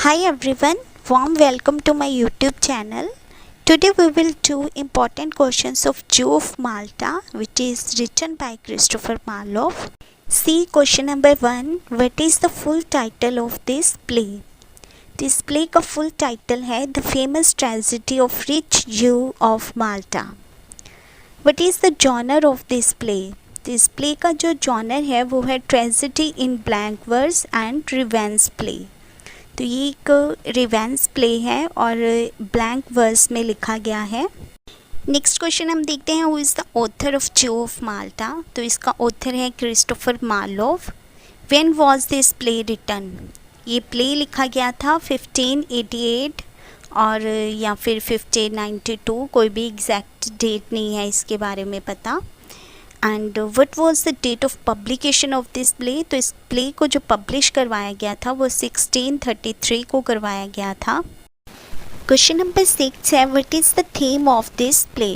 Hi everyone, warm welcome to my YouTube channel. Today we will do important questions of Jew of Malta, which is written by Christopher Marlowe. See question number 1. What is the full title of this play? This play का full title है The Famous Tragedy of Rich Jew of Malta. What is the genre of this play? This play का जो genre है वो है Tragedy in blank verse and Revenge play. तो ये एक रिवेंस प्ले है और ब्लैंक वर्स में लिखा गया है। नेक्स्ट क्वेश्चन हम देखते हैं, who is the author of Jew of Malta. तो इसका ऑथर है Christopher Marlowe. When was this play written? ये प्ले लिखा गया था 1588 और या फिर 1592, कोई भी एग्जैक्ट डेट नहीं है इसके बारे में पता। And what was the date of publication of this play? तो इस प्ले को जो पब्लिश करवाया गया था वो 1633 को करवाया गया था। क्वेश्चन नंबर 6 है, what is the theme of this play?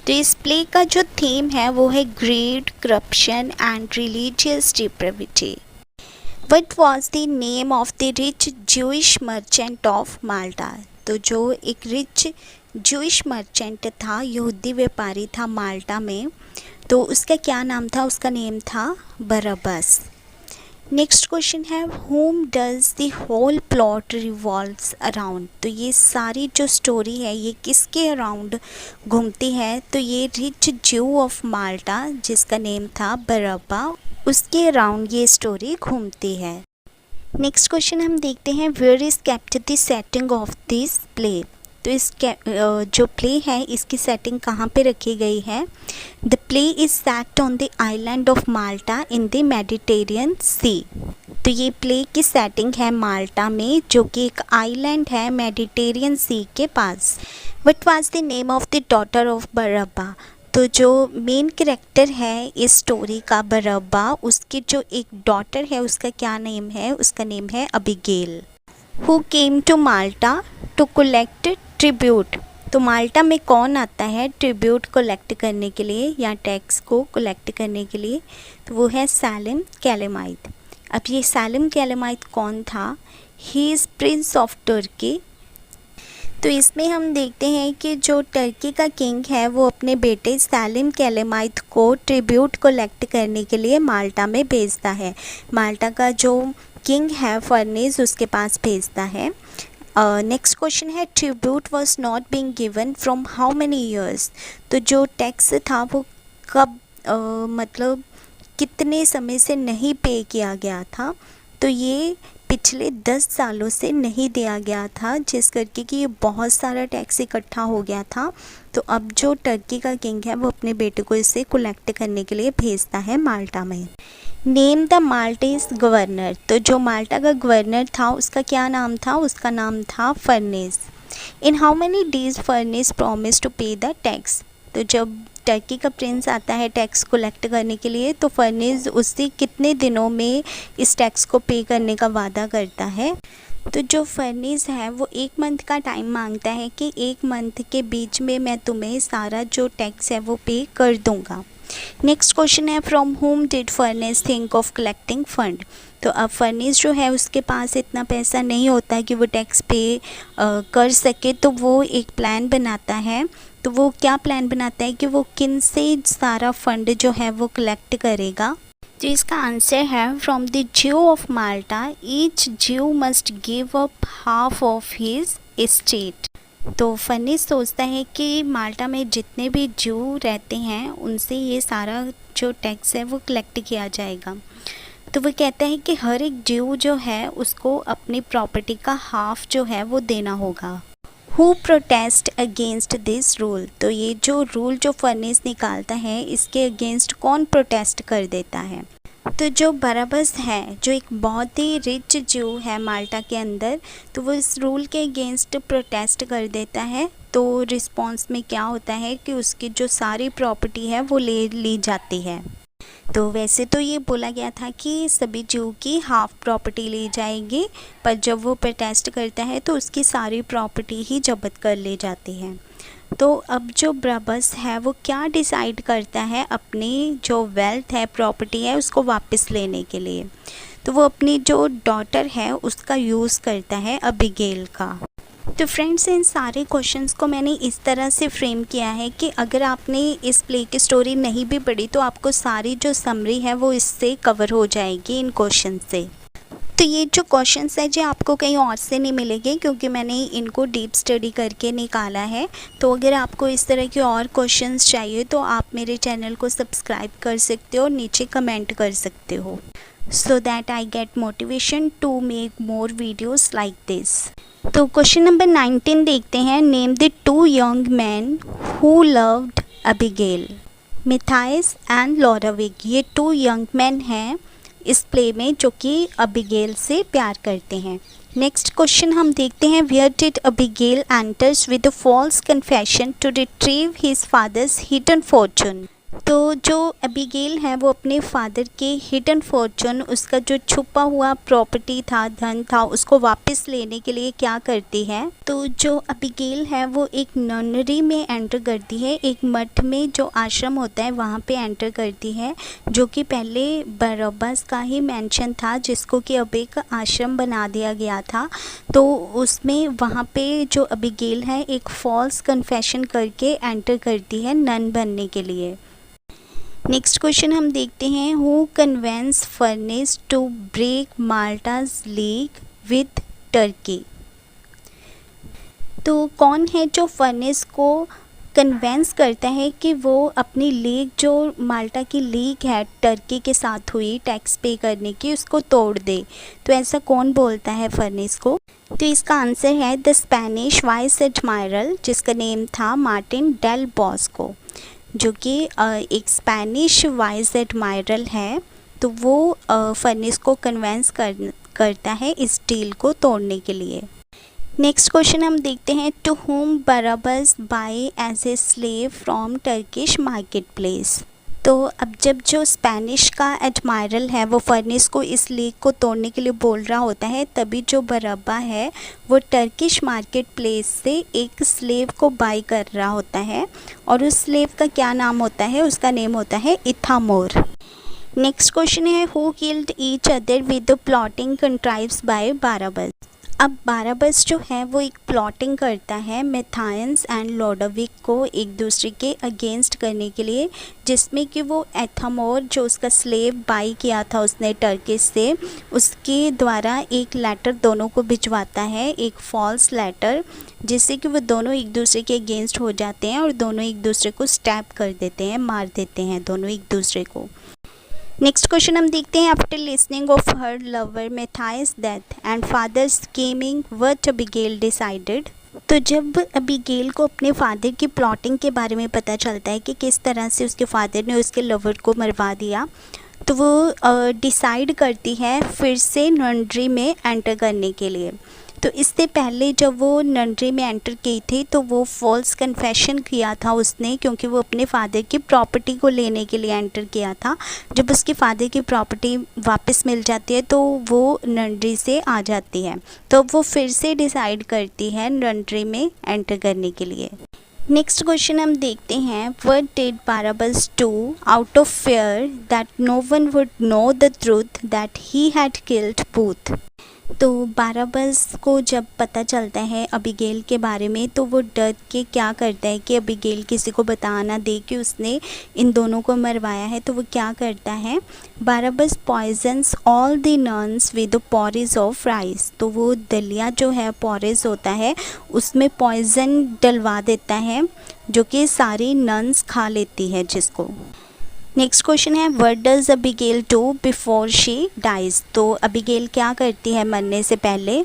तो इस प्ले का जो थीम है वो है greed, corruption and religious depravity. What was the name of the rich Jewish merchant of Malta? तो जो एक रिच ज्यूइश मर्चेंट था, यहूदी व्यापारी था माल्टा में, तो उसका क्या नाम था? उसका नेम था बरब्बस। नेक्स्ट क्वेश्चन है, whom does the whole plot revolves around? तो ये सारी जो स्टोरी है ये किसके अराउंड घूमती है? तो ये रिच ज्यू ऑफ माल्टा जिसका नेम था बरब्बा, उसके अराउंड ये स्टोरी घूमती है। नेक्स्ट क्वेश्चन हम देखते हैं, where is kept the setting of this play? तो इस जो प्ले है इसकी सेटिंग कहाँ पे रखी गई है? The play is set on the island of Malta in the Mediterranean sea. तो ये प्ले की सेटिंग है माल्टा में, जो कि एक आइलैंड है मेडिटेरियन सी के पास। What was the name of the daughter of Barabas? तो जो मेन कैरेक्टर है इस स्टोरी का बरब्बा, उसकी जो एक डॉटर है उसका क्या नेम है? उसका नेम है Abigail. Who came to Malta to collect tribute? तो माल्टा में कौन आता है ट्रिब्यूट कलेक्ट करने के लिए या टैक्स को कलेक्ट करने के लिए? तो वो है सैलिम कैलेमाइट। अब ये सैलिम कैलेमाइट कौन था? ही इज़ प्रिंस ऑफ तुर्की। तो इसमें हम देखते हैं कि जो टर्की का किंग है वो अपने बेटे सैलिम कैलेमाइट को ट्रिब्यूट कलेक्ट करने के लिए माल्टा में भेजता है। माल्टा का जो किंग है फर्नेस उसके पास भेजता है। नेक्स्ट क्वेश्चन है, tribute was not being given from how many years? तो जो टैक्स था वो कब मतलब कितने समय से नहीं पे किया गया था? तो ये पिछले 10 सालों से नहीं दिया गया था, जिस करके कि ये बहुत सारा टैक्स इकट्ठा हो गया था। तो अब जो टर्की का किंग है वो अपने बेटे को इसे कलेक्ट करने के लिए भेजता है माल्टा में। Name the maltase governor? तो जो माल्टा का गवर्नर था उसका क्या नाम था? उसका नाम था Ferneze. In how many days Ferneze promise to pay the tax? तो जब टर्की का प्रिंस आता है टैक्स कलेक्ट करने के लिए तो फर्नेस उससे कितने दिनों में इस टैक्स को पे करने का वादा करता है? तो जो फर्नेस है वो 1 मंथ का टाइम मांगता है कि 1 मंथ के बीच में मैं तुम्हें सारा जो टैक्स है वो पे कर दूंगा। नेक्स्ट क्वेश्चन है, from home did furnace think of collecting fund? तो अब फर्नेस जो है उसके पास इतना पैसा नहीं होता कि वो टैक्स पे कर सके, तो वो एक प्लान बनाता है। तो वो क्या प्लान बनाता है कि वो किन से सारा फंड जो है वो कलेक्ट करेगा? तो इसका आंसर है, फ्रॉम द ज्यू ऑफ माल्टा ईच ज्यू must give up half of his estate. तो फर्नेस सोचता है कि माल्टा में जितने भी ज्यू रहते हैं उनसे ये सारा जो टैक्स है वो कलेक्ट किया जाएगा। तो वो कहता है कि हर एक ज्यू जो है उसको अपनी प्रॉपर्टी का हाफ जो है वो देना होगा। Who protest against this rule? तो ये जो रूल जो फर्नेस निकालता है इसके अगेंस्ट कौन प्रोटेस्ट कर देता है? तो जो बरब्बस है, जो एक बहुत ही रिच ज्यू है माल्टा के अंदर, तो वो इस रूल के अगेंस्ट प्रोटेस्ट कर देता है। तो रिस्पॉन्स में क्या होता है कि उसकी जो सारी प्रॉपर्टी है वो ले ली जाती है। तो वैसे तो ये बोला गया था कि सभी ज्यू की हाफ प्रॉपर्टी ली जाएगी, पर जब वो प्रोटेस्ट करता है तो उसकी सारी प्रॉपर्टी ही जब्त कर ली जाती है। तो अब जो बरअब्बस है वो क्या डिसाइड करता है अपनी जो वेल्थ है, प्रॉपर्टी है, उसको वापस लेने के लिए। तो वो अपनी जो डॉटर है उसका यूज़ करता है, अबीगेल का। तो फ्रेंड्स, इन सारे क्वेश्चंस को मैंने इस तरह से फ्रेम किया है कि अगर आपने इस प्ले की स्टोरी नहीं भी पढ़ी तो आपको सारी जो समरी है वो इससे कवर हो जाएगी इन क्वेश्चन से। तो ये जो क्वेश्चंस है जो आपको कहीं और से नहीं मिलेंगे, क्योंकि मैंने इनको डीप स्टडी करके निकाला है। तो अगर आपको इस तरह के और क्वेश्चंस चाहिए तो आप मेरे चैनल को सब्सक्राइब कर सकते हो और नीचे कमेंट कर सकते हो, so that I get motivation to make more videos like this। तो क्वेश्चन नंबर 19 देखते हैं। Name the two young man who loved Abigail. Mathias and Lodowick, ये टू यंग मैन हैं इस प्ले में जो कि अबीगेल से प्यार करते हैं। नेक्स्ट क्वेश्चन हम देखते हैं। Where did Abigail enters with a false confession to retrieve his father's hidden fortune. तो जो अबीगेल है वो अपने फादर के हिडन फॉर्चून, उसका जो छुपा हुआ प्रॉपर्टी था, धन था, उसको वापस लेने के लिए क्या करती है। तो जो अबीगेल है वो एक ननरी में एंटर करती है, एक मठ में जो आश्रम होता है वहाँ पे एंटर करती है, जो कि पहले बरअब्बस का ही मेंशन था, जिसको कि अब एक आश्रम बना दिया गया था। तो उसमें वहाँ पे जो अबीगेल है एक फॉल्स कन्फेशन करके एंटर करती है नन बनने के लिए। नेक्स्ट क्वेश्चन हम देखते हैं। Who convinces Ferneze to break Malta's league with Turkey. तो कौन है जो फर्नेस को कन्वेंस करता है कि वो अपनी लीग, जो माल्टा की लीग है टर्की के साथ हुई टैक्स पे करने की, उसको तोड़ दे। तो ऐसा कौन बोलता है फर्नेस को। तो इसका आंसर है द स्पेनिश वाइस एडमायरल, जिसका नेम था मार्टिन डेल बॉस्को, जो कि एक स्पेनिश वाइस एडमायरल है। तो वो फर्नेस को कन्वेंस करता है इस डील को तोड़ने के लिए। नेक्स्ट क्वेश्चन हम देखते हैं। To whom Barabas buy as a slave from Turkish marketplace. तो अब जब जो स्पेनिश का एडमायरल है वो फर्नेस को इस लीग को तोड़ने के लिए बोल रहा होता है, तभी जो बरअब्बा है वो टर्किश मार्केट प्लेस से एक स्लेव को बाई कर रहा होता है, और उस स्लेव का क्या नाम होता है, उसका नेम होता है इथामोर। नेक्स्ट क्वेश्चन है। Who killed each other with plotting contrives by Barabas. अब बरअब्बस जो है वो एक प्लॉटिंग करता है मिथाइस एंड लोडाविक को एक दूसरे के अगेंस्ट करने के लिए, जिसमें कि वो इथामोर जो उसका स्लेव बाई किया था उसने टर्किश से, उसके द्वारा एक लेटर दोनों को भिजवाता है, एक फॉल्स लेटर, जिससे कि वो दोनों एक दूसरे के अगेंस्ट हो जाते हैं और दोनों एक दूसरे को स्टैब कर देते हैं, मार देते हैं दोनों एक दूसरे को। नेक्स्ट क्वेश्चन हम देखते हैं। After listening of her lover Mathias death and father scheming what Abigail decided. तो जब अबीगेल को अपने फादर की प्लॉटिंग के बारे में पता चलता है कि किस तरह से उसके फादर ने उसके लवर को मरवा दिया, तो वो डिसाइड करती है फिर से नंड्री में एंटर करने के लिए। तो इससे पहले जब वो नंड्री में एंटर की थी तो वो फॉल्स कन्फेशन किया था उसने, क्योंकि वो अपने फादर की प्रॉपर्टी को लेने के लिए एंटर किया था। जब उसके फादर की प्रॉपर्टी वापस मिल जाती है तो वो नंड्री से आ जाती है, तो वो फिर से डिसाइड करती है नंड्री में एंटर करने के लिए। नेक्स्ट क्वेश्चन हम देखते हैं। What did Barabas do out of fear that no one would know the truth that he had killed both. तो बरअब्बस को जब पता चलता है अबीगेल के बारे में तो वो डर के क्या करता है कि अबीगेल किसी को बता ना दे कि उसने इन दोनों को मरवाया है। तो वो क्या करता है, Barabas poisons all the nuns with porridge of rice. तो वो दलिया जो है पॉरेज होता है उसमें पॉइजन डलवा देता है, जो कि सारी नन्स खा लेती है जिसको। नेक्स्ट क्वेश्चन है। What does Abigail do before she dies. तो अबीगेल क्या करती है मरने से पहले।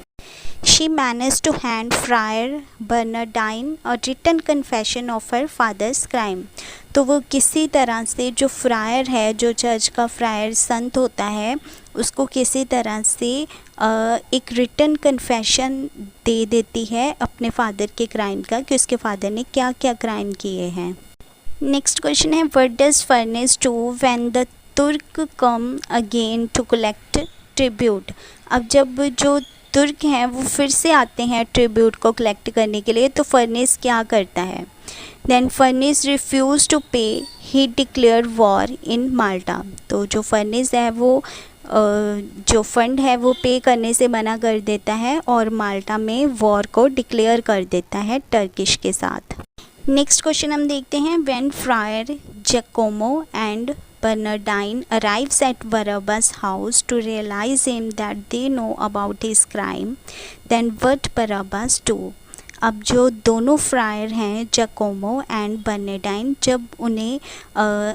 She manage to hand friar Bernardine और written confession of her father's crime. तो वो किसी तरह से जो फ्रायर है, जो चर्च का फ्रायर संत होता है, उसको किसी तरह से एक रिटन कन्फेशन दे देती है अपने फादर के क्राइम का, कि उसके फादर ने क्या क्या क्राइम किए हैं। नेक्स्ट क्वेश्चन है। What does Ferneze do when the Turk come again to collect tribute. अब जब जो तुर्क हैं वो फिर से आते हैं ट्रिब्यूट को कलेक्ट करने के लिए, तो फर्नेस क्या करता है? देन फर्नेस रिफ्यूज़ टू पे, ही डिक्लेयर वॉर इन माल्टा। तो जो फर्नेस है वो जो फंड है वो पे करने से मना कर देता है और माल्टा में वॉर को डिक्लेयर कर देता है टर्किश के साथ। नेक्स्ट क्वेश्चन हम देखते हैं, when friar Jacomo and Bernardine arrives at Barabbas' house to realize him that they know about his crime, then what Barabbas do? अब जो दोनों फ्रायर हैं जैकोमो एंड बर्नार्डाइन, जब उन्हें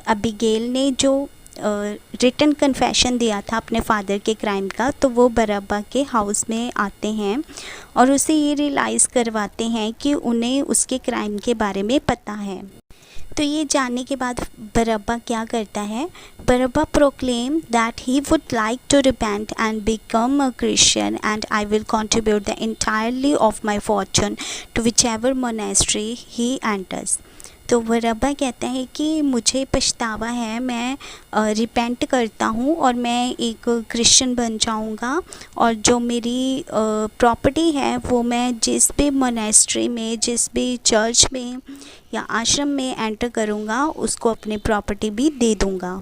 अबिगेल ने जो रिटन कन्फेशन दिया था अपने फादर के क्राइम का, तो वो बरब्बा के हाउस में आते हैं और उसे ये रियलाइज़ करवाते हैं कि उन्हें उसके क्राइम के बारे में पता है। तो ये जानने के बाद बरब्बा क्या करता है? Barabas proclaim that he would like to repent and become a Christian and I will contribute the entirely of my fortune to whichever monastery he enters. तो बरब्बा कहता है कि मुझे पछतावा है, मैं रिपेंट करता हूँ और मैं एक क्रिश्चियन बन जाऊँगा और जो मेरी प्रॉपर्टी है वो मैं जिस भी मोनेस्ट्री में, जिस भी चर्च में या आश्रम में एंटर करूँगा उसको अपनी प्रॉपर्टी भी दे दूँगा।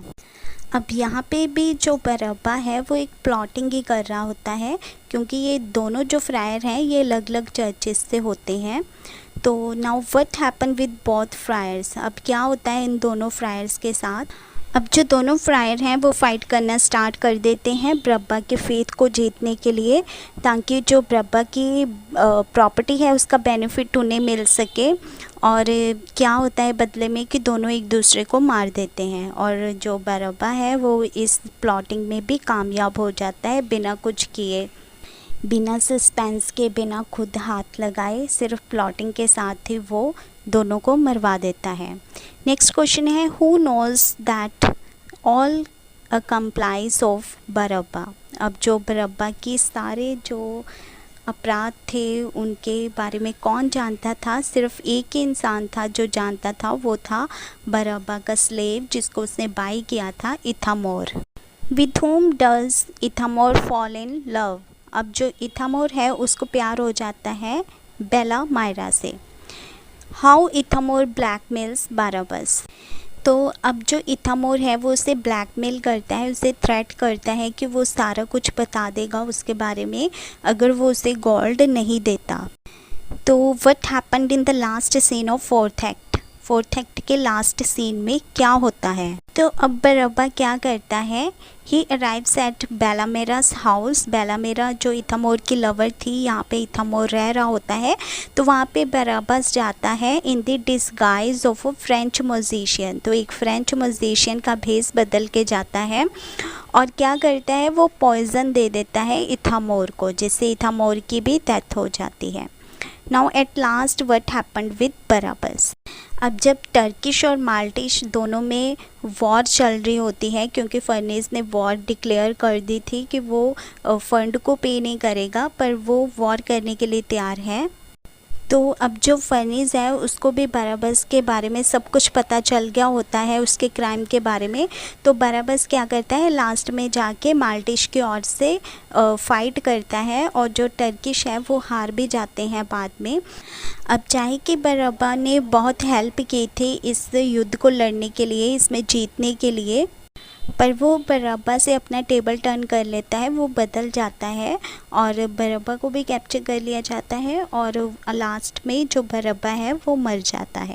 अब यहाँ पे भी जो बरब्बा है वो एक प्लॉटिंग ही कर रहा होता है, क्योंकि ये दोनों जो फ्रायर हैं ये अलग अलग चर्चेस से होते हैं। तो now what happen with both fryers, अब क्या होता है इन दोनों फ्रायर्स के साथ? अब जो दोनों फ्रायर हैं वो फ़ाइट करना स्टार्ट कर देते हैं बरब्बा के फेथ को जीतने के लिए, ताकि जो बरब्बा की प्रॉपर्टी है उसका बेनिफिट उन्हें मिल सके। और क्या होता है बदले में कि दोनों एक दूसरे को मार देते हैं और जो बरब्बा है वो इस प्लॉटिंग में भी कामयाब हो जाता है, बिना कुछ किए, बिना सस्पेंस के, बिना खुद हाथ लगाए, सिर्फ प्लॉटिंग के साथ ही वो दोनों को मरवा देता है। नेक्स्ट क्वेश्चन है, who knows that all accomplices of Barabas. अब जो बरब्बा की सारे जो अपराध थे उनके बारे में कौन जानता था? सिर्फ एक ही इंसान था जो जानता था, वो था बरब्बा का स्लेव जिसको उसने बाई किया था, Ithamore. With whom does Ithamore fall in love. अब जो इथामोर है उसको प्यार हो जाता है बेला मायरा से। How Ithamore ब्लैकमेल्स बरब्बास। तो अब जो इथामोर है वो उसे ब्लैकमेल करता है, उसे थ्रेट करता है कि वो सारा कुछ बता देगा उसके बारे में अगर वो उसे गोल्ड नहीं देता। तो what happened in the last scene of fourth act के लास्ट सीन में क्या होता है? तो अब बरब्बा क्या करता है? ही अराइव्स एट बेलामेरास हाउस। बेलामेरा जो इथामोर की लवर थी, यहाँ पे इथामोर रह रहा होता है, तो वहाँ पे बरब्बास जाता है in the disguise of a French musician. तो एक फ्रेंच म्यूजिशियन का भेस बदल के जाता है और क्या करता है, वो पॉइज़न दे देता है इथामोर को, जिससे इथामोर की भी डेथ हो जाती है। Now at last what happened with Barabas. अब जब टर्किश और माल्टिश दोनों में वॉर चल रही होती है, क्योंकि फर्नेस ने वॉर डिक्लेयर कर दी थी कि वो फंड को पे नहीं करेगा, पर वो वॉर करने के लिए तैयार है। तो अब जो फर्नेस है उसको भी बरब्बास के बारे में सब कुछ पता चल गया होता है, उसके क्राइम के बारे में। तो बरब्बास क्या करता है, लास्ट में जाके माल्टिश की ओर से फ़ाइट करता है और जो टर्किश है वो हार भी जाते हैं बाद में। अब चाहे कि बरब्बा ने बहुत हेल्प की थी इस युद्ध को लड़ने के लिए, इसमें जीतने के लिए, पर वो बरब्बा से अपना टेबल टर्न कर लेता है, वो बदल जाता है और बरब्बा को भी कैप्चर कर लिया जाता है और लास्ट में जो बरब्बा है वो मर जाता है।